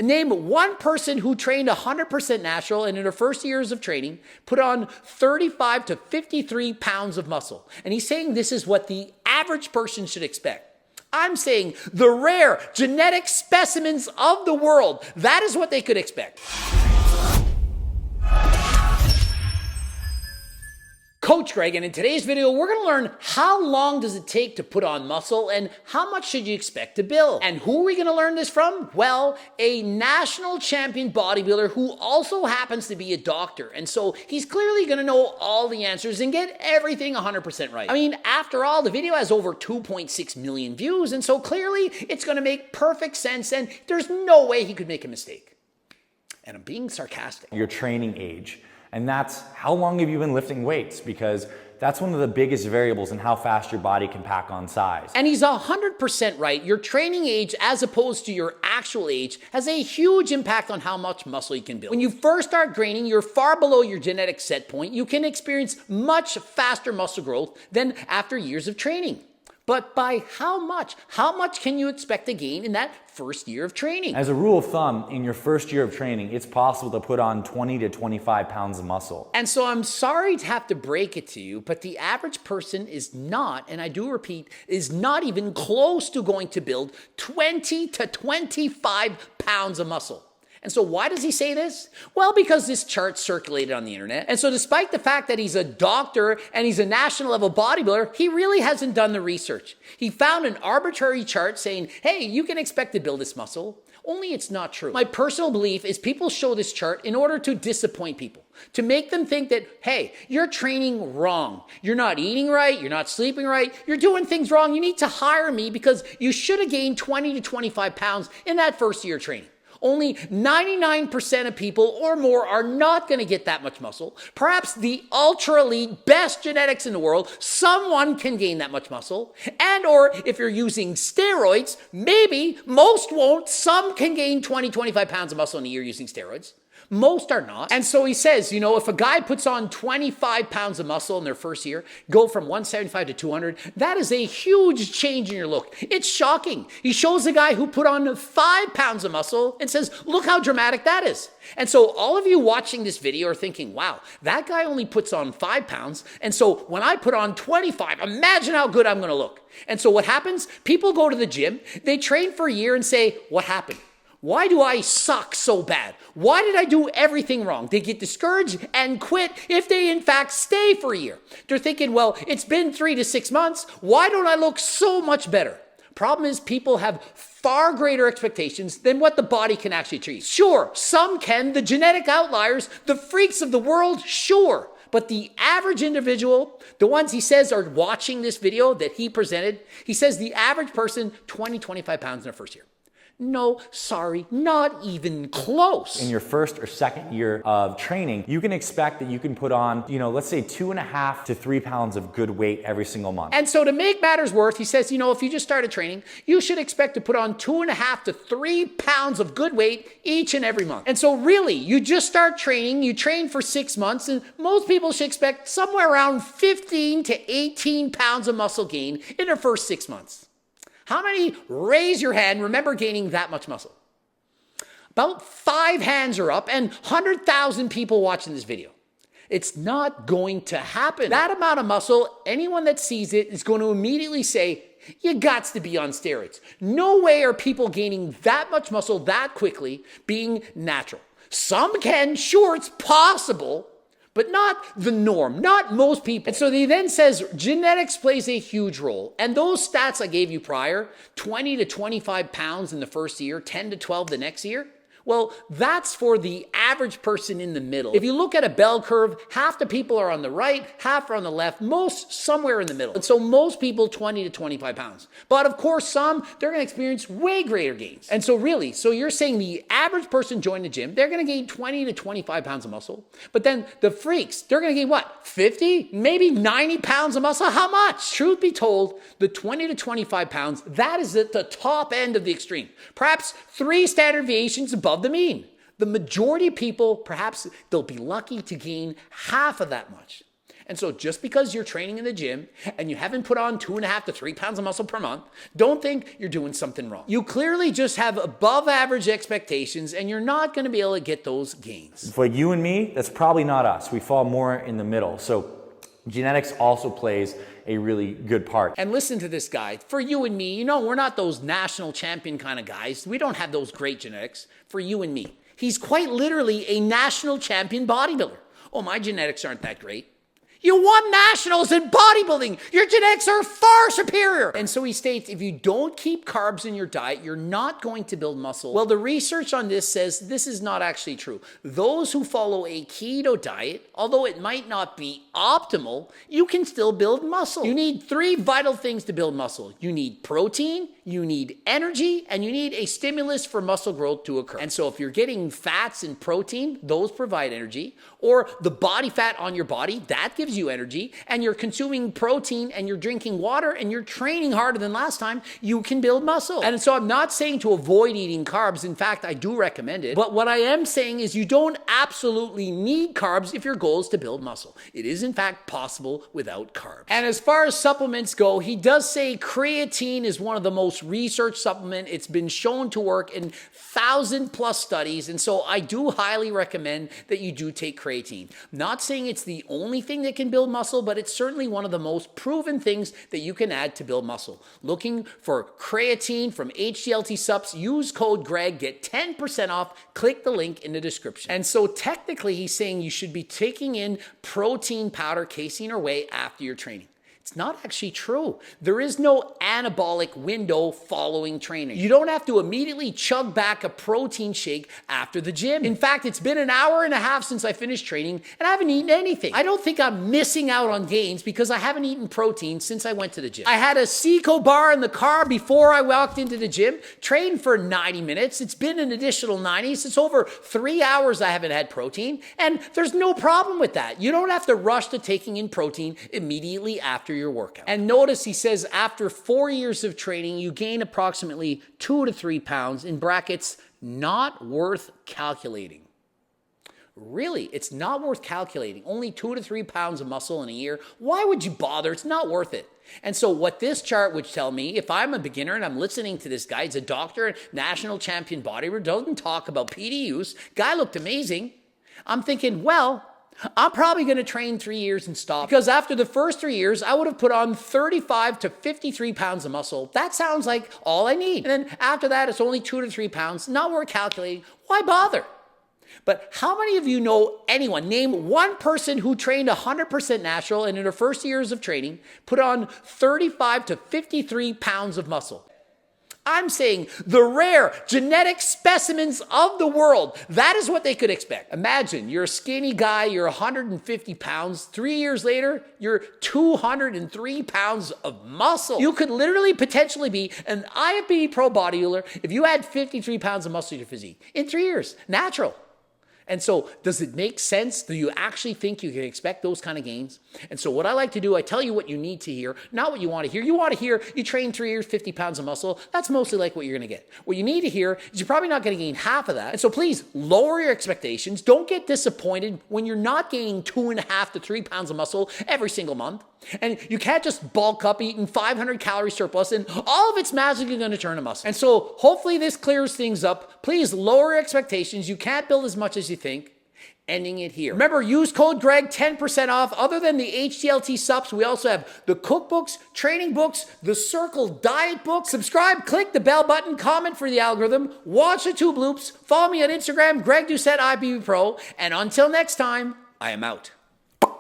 Name one person who trained 100% natural and in her first years of training put on 35 to 53 pounds of muscle. And he's saying this is what the average person should expect. I'm saying the rare genetic specimens of the world, that is what they could expect. Coach Greg, and in today's video, we're going to learn how long does it take to put on muscle and how much should you expect to build. And who are we going to learn this from? Well, a national champion bodybuilder who also happens to be a doctor. And so he's clearly going to know all the answers and get everything 100% right. I mean, after all, the video has over 2.6 million views. And so clearly it's going to make perfect sense. And there's no way he could make a mistake. And I'm being sarcastic. Your training age. And that's how long have you been lifting weights? Because that's one of the biggest variables in how fast your body can pack on size. And he's 100% right. Your training age as opposed to your actual age has a huge impact on how much muscle you can build. When you first start training, you're far below your genetic set point. You can experience much faster muscle growth than after years of training. But by how much? How much can you expect to gain in that first year of training? As a rule of thumb, in your first year of training, it's possible to put on 20 to 25 pounds of muscle. And so I'm sorry to have to break it to you, but the average person is not, and I do repeat, is not even close to going to build 20 to 25 pounds of muscle. And so why does he say this? Well, because this chart circulated on the internet. And so despite the fact that he's a doctor and he's a national level bodybuilder, he really hasn't done the research. He found an arbitrary chart saying, hey, you can expect to build this muscle. Only it's not true. My personal belief is people show this chart in order to disappoint people, to make them think that, hey, you're training wrong. You're not eating right. You're not sleeping right. You're doing things wrong. You need to hire me because you should have gained 20 to 25 pounds in that first year of training. Only 99% of people or more are not going to get that much muscle. Perhaps the ultra elite, best genetics in the world, someone can gain that much muscle. And or if you're using steroids, maybe most won't. Some can gain 20, 25 pounds of muscle in a year using steroids. Most are not. And so he says, you know, if a guy puts on 25 pounds of muscle in their first year, go from 175 to 200, that is a huge change in your look. It's shocking. He shows a guy who put on 5 pounds of muscle and says, look how dramatic that is. And so all of you watching this video are thinking, wow, that guy only puts on 5 pounds. And so when I put on 25, imagine how good I'm going to look. And so what happens? People go to the gym, they train for a year and say, what happened? Why do I suck so bad? Why did I do everything wrong? They get discouraged and quit if they in fact stay for a year. They're thinking, well, it's been 3 to 6 months. Why don't I look so much better? Problem is people have far greater expectations than what the body can actually achieve. Sure, some can, the genetic outliers, the freaks of the world, sure. But the average individual, the ones he says are watching this video that he presented, he says the average person, 20, 25 pounds in their first year. No, sorry, not even close. In your first or second year of training, you can expect that you can put on, let's say 2.5 to 3 pounds of good weight every single month. And so to make matters worse, he says, if you just started training, you should expect to put on 2.5 to 3 pounds of good weight each and every month. And so really, you just start training, you train for 6 months, and most people should expect somewhere around 15 to 18 pounds of muscle gain in their first 6 months. How many, raise your hand, remember gaining that much muscle? About 5 hands are up and 100,000 people watching this video. It's not going to happen. That amount of muscle, anyone that sees it is going to immediately say, you gots to be on steroids. No way are people gaining that much muscle that quickly being natural. Some can, sure, it's possible, but not the norm, not most people. And so he then says genetics plays a huge role. And those stats I gave you prior, 20 to 25 pounds in the first year, 10 to 12 the next year, well, that's for the average person in the middle. If you look at a bell curve, half the people are on the right, half are on the left, most somewhere in the middle. And so most people 20 to 25 pounds. But of course, some, they're going to experience way greater gains. And so really, so you're saying the average person joining the gym, they're going to gain 20 to 25 pounds of muscle. But then the freaks, they're going to gain what? 50, maybe 90 pounds of muscle? How much? Truth be told, the 20 to 25 pounds, that is at the top end of the extreme. Perhaps 3 standard deviations above the mean. The majority of people, perhaps they'll be lucky to gain half of that much. And so just because you're training in the gym and you haven't put on 2.5 to 3 pounds of muscle per month, don't think you're doing something wrong. You clearly just have above average expectations and you're not going to be able to get those gains. For you and me, that's probably not us. We fall more in the middle. So genetics also plays a really good part. And listen to this guy. For you and me, we're not those national champion kind of guys. We don't have those great genetics. For you and me, he's quite literally a national champion bodybuilder. Oh, my genetics aren't that great. You won nationals in bodybuilding. Your genetics are far superior. And so he states, if you don't keep carbs in your diet, you're not going to build muscle. Well, the research on this says this is not actually true. Those who follow a keto diet, although it might not be optimal, you can still build muscle. You need 3 vital things to build muscle. You need protein, you need energy, and you need a stimulus for muscle growth to occur. And so if you're getting fats and protein, those provide energy, or the body fat on your body, that gives you energy, and you're consuming protein and you're drinking water and you're training harder than last time, you can build muscle. And so I'm not saying to avoid eating carbs. In fact, I do recommend it. But what I am saying is you don't absolutely need carbs if your goal is to build muscle. It is in fact possible without carbs. And as far as supplements go, he does say creatine is one of the most researched supplement. It's been shown to work in 1,000+ studies. And so I do highly recommend that you do take creatine. Not saying it's the only thing that can build muscle, but it's certainly one of the most proven things that you can add to build muscle. Looking for creatine from HDLT Supps, use code GREG, get 10% off, click the link in the description. And so technically he's saying you should be taking in protein powder, casein or whey after your training. It's not actually true. There is no anabolic window following training. You don't have to immediately chug back a protein shake after the gym. In fact, it's been an hour and a half since I finished training and I haven't eaten anything. I don't think I'm missing out on gains because I haven't eaten protein since I went to the gym. I had a Seco bar in the car before I walked into the gym, trained for 90 minutes. It's been an additional 90. It's over 3 hours I haven't had protein, and there's no problem with that. You don't have to rush to taking in protein immediately after your workout. And notice he says after 4 years of training, you gain approximately 2 to 3 pounds, in brackets, not worth calculating. Really, it's not worth calculating. Only 2 to 3 pounds of muscle in a year. Why would you bother? It's not worth it. And so what this chart would tell me, if I'm a beginner and I'm listening to this guy, he's a doctor, national champion bodybuilder, doesn't talk about PD use, guy looked amazing. I'm thinking, well, I'm probably going to train 3 years and stop, because after the first 3 years, I would have put on 35 to 53 pounds of muscle. That sounds like all I need. And then after that, it's only 2 to 3 pounds. Not worth calculating. Why bother? But how many of you know anyone, name one person who trained 100% natural and in their first years of training put on 35 to 53 pounds of muscle? I'm saying the rare genetic specimens of the world, that is what they could expect. Imagine you're a skinny guy, you're 150 pounds. 3 years later, you're 203 pounds of muscle. You could literally potentially be an IFBB pro bodybuilder if you had 53 pounds of muscle to your physique in 3 years, natural. And so does it make sense? Do you actually think you can expect those kind of gains? And so what I like to do, I tell you what you need to hear, not what you want to hear. You want to hear you train 3 years, 50 pounds of muscle. That's mostly like what you're going to get. What you need to hear is you're probably not going to gain half of that. And so please lower your expectations. Don't get disappointed when you're not gaining 2.5 to 3 pounds of muscle every single month. And you can't just bulk up eating 500 calorie surplus and all of it's magically going to turn to muscle. And so hopefully this clears things up. Please lower your expectations. You can't build as much as you think. Ending it here. Remember, use code GREG, 10% off. Other than the HDLT Supps, we also have the cookbooks, training books, the Circle diet book. Subscribe, click the bell button, comment for the algorithm, watch the tube loops, follow me on Instagram, Greg Doucette IFBB Pro, and until next time, I am out.